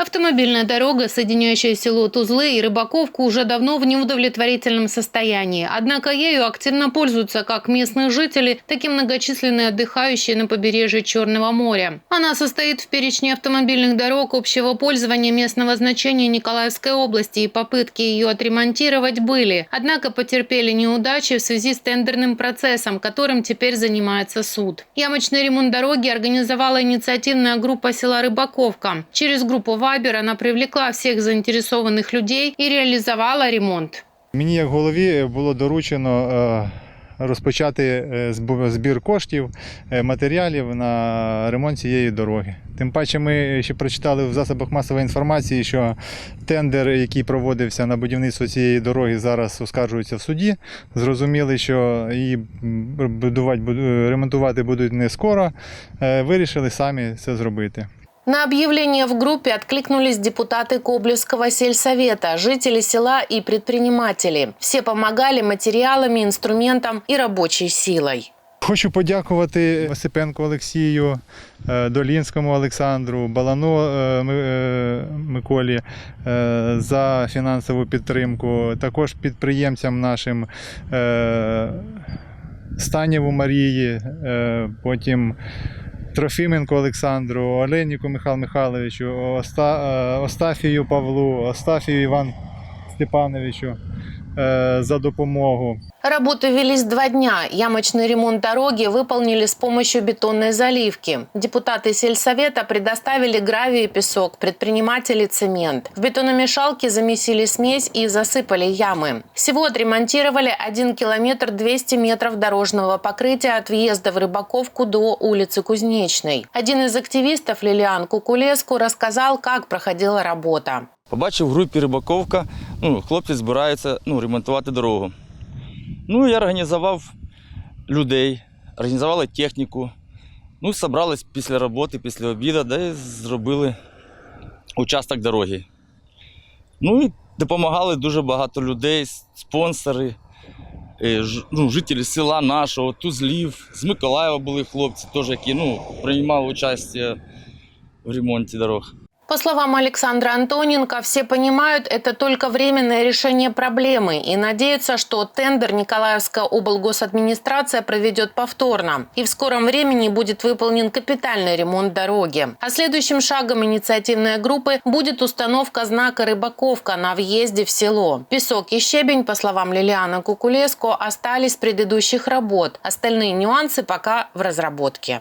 Автомобильная дорога, соединяющая село Тузлы и Рыбаковку, уже давно в неудовлетворительном состоянии. Однако ею активно пользуются как местные жители, так и многочисленные отдыхающие на побережье Черного моря. Она состоит в перечне автомобильных дорог общего пользования местного значения Николаевской области, и попытки ее отремонтировать были. Однако потерпели неудачи в связи с тендерным процессом, которым теперь занимается суд. Ямочный ремонт дороги организовала инициативная группа села Рыбаковка. Через группу Вайбер она привлекла всех заинтересованных людей і реалізувала ремонт. Мені як голові було доручено розпочати збір коштів, матеріалів на ремонт цієї дороги. Тим паче ми ще прочитали в засобах масової інформації, що тендер, який проводився на будівництво цієї дороги, зараз оскаржується в суді. Зрозуміли, що її ремонтувати будуть не скоро, вирішили самі це зробити. На объявление в группе откликнулись депутаты Коблевского сельсовета, жители села и предприниматели. Все помогали материалами, инструментом и рабочей силой. Хочу подякувати Осипенку Олексію, Долінському Олександру, Балану Миколі за фінансову підтримку. Також підприємцям нашим Станєву Марії, потім Трофименко Олександру, Олейнику Михайлу Михайловичу, Остафію Павлу, Остафію Івану Степановичу за допомогу. Работы велись 2 дня. Ямочный ремонт дороги выполнили с помощью бетонной заливки. Депутаты сельсовета предоставили гравий и песок, предприниматели цемент. В бетономешалке замесили смесь и засыпали ямы. Всего отремонтировали 1 километр 200 метров дорожного покрытия от въезда в Рыбаковку до улицы Кузнечной. Один из активистов, Ліліан Кукулеску, рассказал, как проходила работа. Побачив в групі Рибаковка, хлопці збираються ремонтувати дорогу. Я організував людей, організували техніку. Зібрались після роботи, після обіду, де зробили участок дороги. І допомагали дуже багато людей, спонсори, жителі села нашого, Тузлів, з Миколаєва були хлопці, теж, які приймали участь в ремонті дорог. По словам Александра Антоненко, все понимают, это только временное решение проблемы и надеются, что тендер Николаевская облгосадминистрация проведет повторно и в скором времени будет выполнен капитальный ремонт дороги. А следующим шагом инициативной группы будет установка знака «Рыбаковка» на въезде в село. Песок и щебень, по словам Ліліана Кукулеску, остались с предыдущих работ. Остальные нюансы пока в разработке.